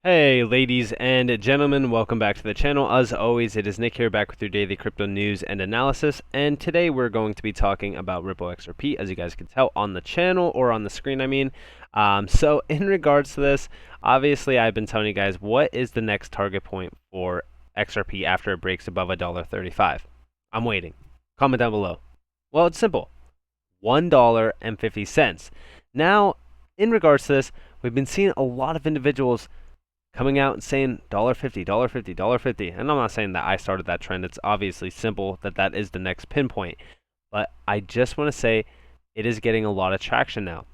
Hey ladies and gentlemen, welcome back to the channel. As always, it is Nick here, back with your daily crypto news and analysis, and today we're going to be talking about Ripple XRP, as you guys can tell on the channel, or on the screen I mean. So in regards to this, obviously I've been telling you guys what is the next target point for XRP after it breaks above $1.35. I'm waiting. Comment down below. Well, it's simple. $1.50. Now, in regards to this, we've been seeing a lot of individuals coming out and saying $1.50, $1.50, $1.50. And I'm not saying that I started that trend. It's obviously simple that that is the next pinpoint. But I just want to say it is getting a lot of traction now.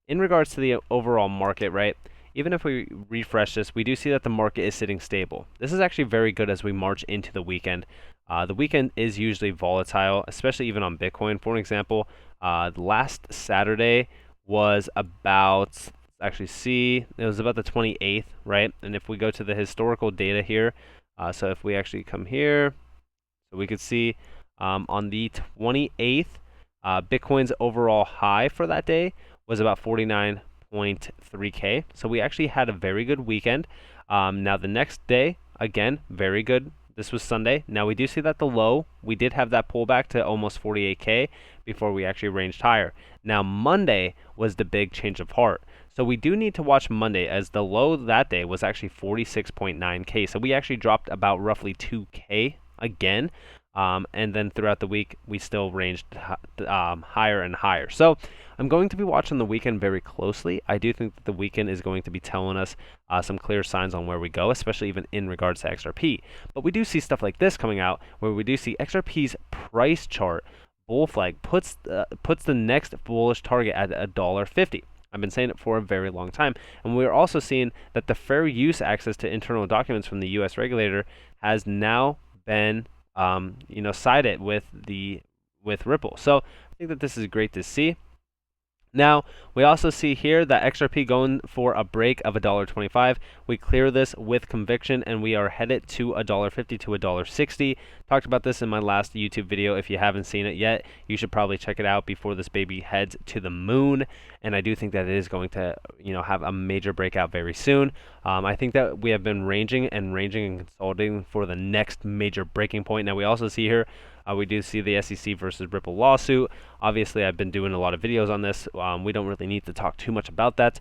In regards to the overall market, right? Even if we refresh this, we do see that the market is sitting stable. This is actually very good as we march into the weekend. The weekend is usually volatile, especially even on Bitcoin. For an example, last Saturday was about, actually see, it was about the 28th, right? And if we go to the historical data here, so if we actually come here, so we could see on the 28th, Bitcoin's overall high for that day was about 49.3K. So we actually had a very good weekend. Now the next day, again, very good. This was Sunday. Now we do see that the low, we did have that pullback to almost 48K before we actually ranged higher. Now Monday was the big change of heart. So we do need to watch Monday, as the low that day was actually 46.9K. So we actually dropped about roughly 2K again. And then throughout the week, we still ranged higher and higher. So I'm going to be watching the weekend very closely. I do think that the weekend is going to be telling us some clear signs on where we go, especially even in regards to XRP. But we do see stuff like this coming out, where we do see XRP's price chart, bull flag, puts the next bullish target at $1.50. I've been saying it for a very long time. And we're also seeing that the fair use access to internal documents from the US regulator has now been sided with Ripple. So I think that this is great to see. Now, we also see here that XRP going for a break of $1.25. We clear this with conviction, and we are headed to $1.50 to $1.60. Talked about this in my last YouTube video. If you haven't seen it yet, you should probably check it out before this baby heads to the moon. And I do think that it is going to, have a major breakout very soon. I think that we have been ranging and consolidating for the next major breaking point. Now, we also see here, we do see the SEC versus Ripple lawsuit. Obviously, I've been doing a lot of videos on this. We don't really need to talk too much about that.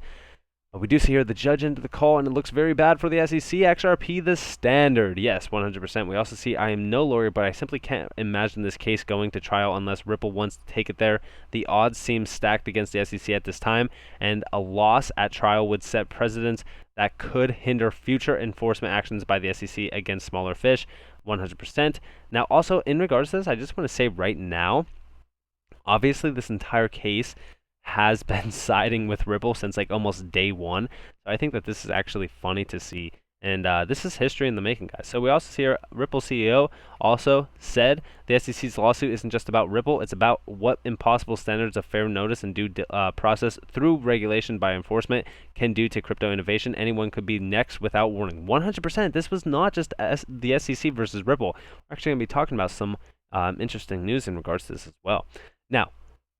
But we do see here the judge into the call, and it looks very bad for the SEC. XRP the standard. Yes, 100%. We also see I am no lawyer, but I simply can't imagine this case going to trial unless Ripple wants to take it there. The odds seem stacked against the SEC at this time, and a loss at trial would set precedents that could hinder future enforcement actions by the SEC against smaller fish. 100%. Now, also in regards to this, I just want to say right now, obviously this entire case has been siding with Ripple since like almost day one. So I think that this is actually funny to see. And this is history in the making, guys. So we also see here, Ripple CEO also said the SEC's lawsuit isn't just about Ripple. It's about what impossible standards of fair notice and due process through regulation by enforcement can do to crypto innovation. Anyone could be next without warning. 100%. This was not just the SEC versus Ripple. We're actually going to be talking about some interesting news in regards to this as well. Now,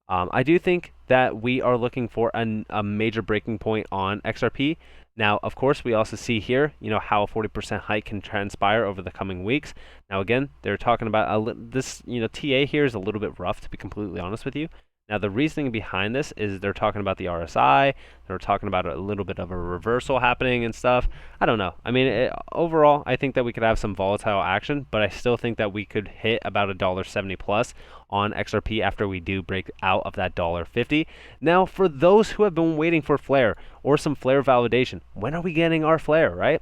I do think that we are looking for a major breaking point on XRP. Now, of course, we also see here, how a 40% hike can transpire over the coming weeks. Now, again, they're talking about this, TA here is a little bit rough, to be completely honest with you. Now, the reasoning behind this is they're talking about the RSI. They're talking about a little bit of a reversal happening and stuff. I don't know. I mean, overall, I think that we could have some volatile action, but I still think that we could hit about $1.70 plus on XRP after we do break out of that $1.50. Now, for those who have been waiting for flare or some flare validation, when are we getting our flare, right?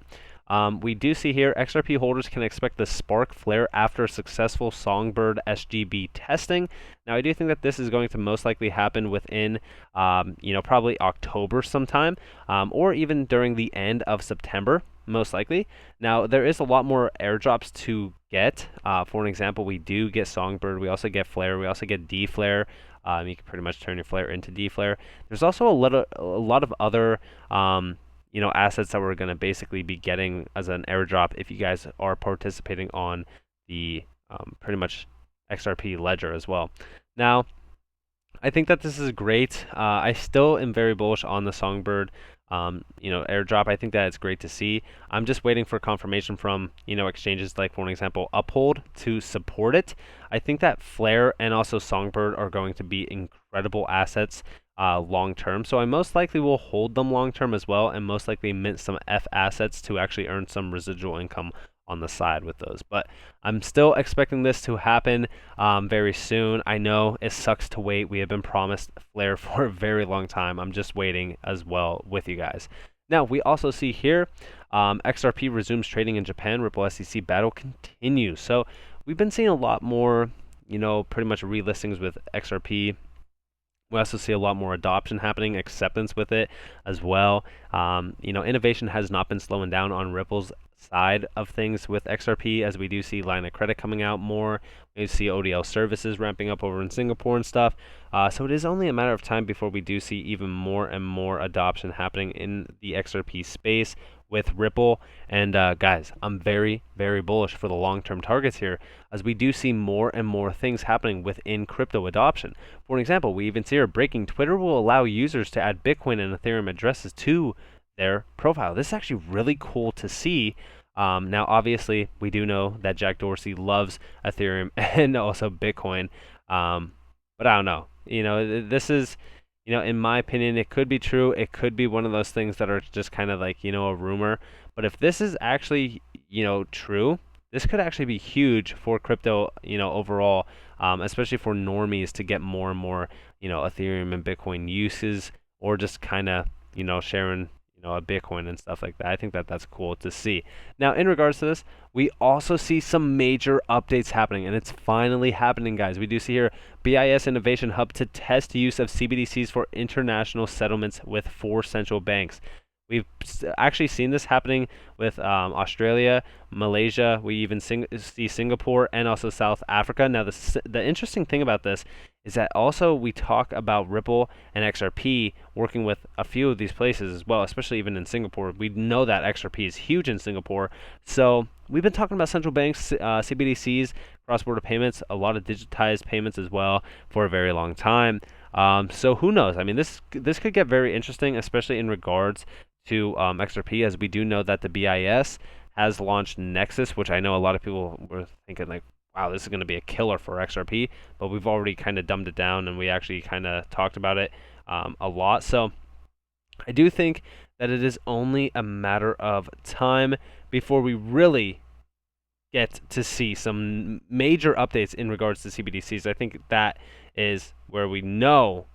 We do see here XRP holders can expect the spark flare after successful Songbird SGB testing. Now, I do think that this is going to most likely happen within, probably October sometime, or even during the end of September, most likely. Now, there is a lot more airdrops to get. For an example, we do get Songbird. We also get flare. We also get D-flare. You can pretty much turn your flare into D-flare. There's also a lot of other assets that we're going to basically be getting as an airdrop if you guys are participating on the pretty much XRP ledger as well. Now, I think that this is great. I still am very bullish on the Songbird, airdrop. I think that it's great to see. I'm just waiting for confirmation from, exchanges like, for an example, Uphold to support it. I think that Flare and also Songbird are going to be incredible assets long term. So I most likely will hold them long term as well, and most likely mint some F assets to actually earn some residual income on the side with those. But I'm still expecting this to happen very soon. I know it sucks to wait. We have been promised Flare for a very long time. I'm just waiting as well with you guys. Now, we also see here XRP resumes trading in Japan. Ripple SEC battle continues. So we've been seeing a lot more, pretty much relistings with XRP. We also see a lot more adoption happening, acceptance with it as well. Innovation has not been slowing down on Ripple's side of things with XRP, as we do see line of credit coming out more. We see ODL services ramping up over in Singapore and stuff. So it is only a matter of time before we do see even more and more adoption happening in the XRP space with Ripple. And guys, I'm very, very bullish for the long-term targets here, as we do see more and more things happening within crypto adoption. For an example, we even see here breaking: Twitter will allow users to add Bitcoin and Ethereum addresses to their profile. This is actually really cool to see. Now, obviously, we do know that Jack Dorsey loves Ethereum and also Bitcoin, but I don't know. This is, in my opinion, it could be true. It could be one of those things that are just kind of like, a rumor. But if this is actually, true, this could actually be huge for crypto, overall, especially for normies to get more and more, Ethereum and Bitcoin uses, or just kind of, sharing a Bitcoin and stuff like that. I think that that's cool to see. Now, in regards to this, we also see some major updates happening, and it's finally happening, guys. We do see here BIS Innovation Hub to test use of CBDCs for international settlements with 4 central banks. We've actually seen this happening with Australia, Malaysia. We even see Singapore and also South Africa. Now, the interesting thing about this is that also we talk about Ripple and XRP working with a few of these places as well, especially even in Singapore. We know that XRP is huge in Singapore. So we've been talking about central banks, CBDCs, cross-border payments, a lot of digitized payments as well for a very long time. So who knows? I mean, this could get very interesting, especially in regards to XRP, as we do know that the BIS has launched Nexus, which I know a lot of people were thinking like, wow, this is going to be a killer for XRP, but we've already kind of dumbed it down, and we actually kind of talked about it a lot. So I do think that it is only a matter of time before we really get to see some major updates in regards to CBDCs. I think that is where we know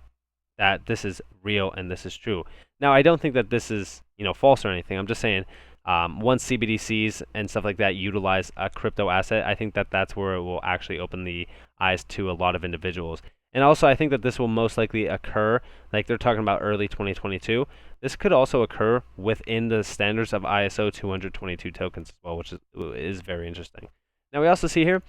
that this is real and this is true. Now, I don't think that this is, false or anything. I'm just saying, once CBDCs and stuff like that utilize a crypto asset, I think that that's where it will actually open the eyes to a lot of individuals. And also, I think that this will most likely occur, like they're talking about early 2022. This could also occur within the standards of ISO 222 tokens as well, which is very interesting. Now, we also see here,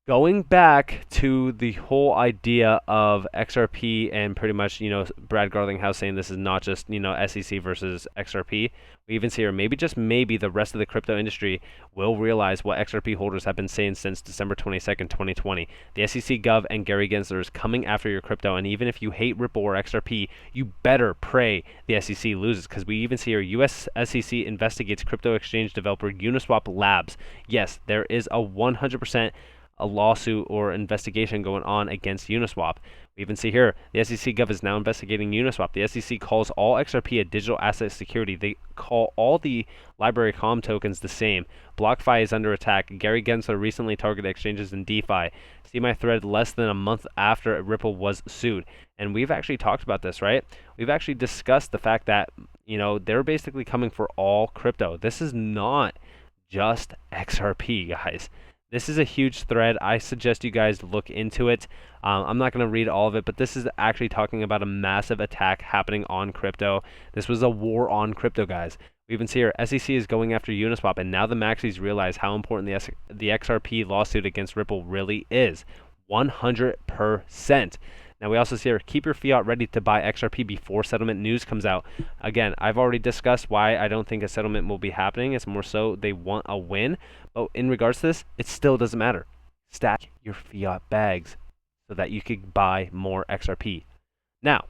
going back to the whole idea of XRP and pretty much, Brad Garlinghouse saying this is not just, SEC versus XRP. We even see here, maybe, just maybe, the rest of the crypto industry will realize what XRP holders have been saying since December 22nd, 2020. The SEC Gov and Gary Gensler is coming after your crypto, and even if you hate Ripple or XRP, you better pray the SEC loses, because we even see here, US SEC investigates crypto exchange developer Uniswap Labs. Yes, there is a 100% a lawsuit or investigation going on against Uniswap. We even see here, the SEC Gov is now investigating Uniswap. The SEC calls all XRP a digital asset security. They call all the library COM tokens the same. BlockFi is under attack. Gary Gensler recently targeted exchanges in DeFi. See my thread less than a month after Ripple was sued. And we've actually talked about this, right? We've actually discussed the fact that, they're basically coming for all crypto. This is not just XRP, guys. This is a huge thread. I suggest you guys look into it. I'm not going to read all of it, but this is actually talking about a massive attack happening on crypto. This was a war on crypto, guys. We even see here, SEC is going after Uniswap, and now the maxis realize how important the XRP lawsuit against Ripple really is. 100%. Now, we also see here, keep your fiat ready to buy XRP before settlement news comes out. Again, I've already discussed why I don't think a settlement will be happening. It's more so they want a win. But in regards to this, it still doesn't matter. Stack your fiat bags. so that you could buy more XRP. Now,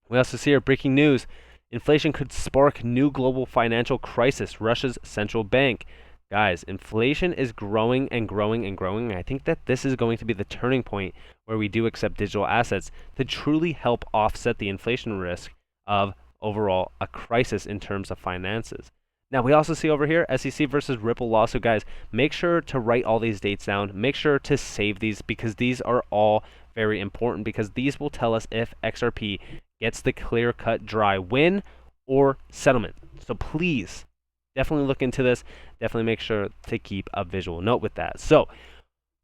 we also see our breaking news. Inflation could spark new global financial crisis, Russia's central bank. Guys, inflation is growing and growing and growing. And I think that this is going to be the turning point where we do accept digital assets to truly help offset the inflation risk of overall a crisis in terms of finances. Now, we also see over here, SEC versus Ripple lawsuit. Guys, make sure to write all these dates down. Make sure to save these because these are all very important because these will tell us if XRP gets the clear-cut dry win or settlement. So please, definitely look into this. Definitely make sure to keep a visual note with that. So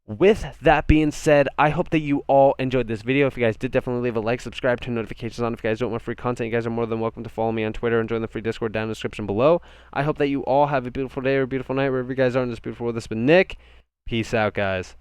with that being said, I hope that you all enjoyed this video. If you guys did, definitely leave a like, subscribe, turn notifications on. If you guys don't want free content, you guys are more than welcome to follow me on Twitter and join the free Discord down in the description below. I hope that you all have a beautiful day or a beautiful night wherever you guys are in this beautiful world. This has been Nick. Peace out, guys.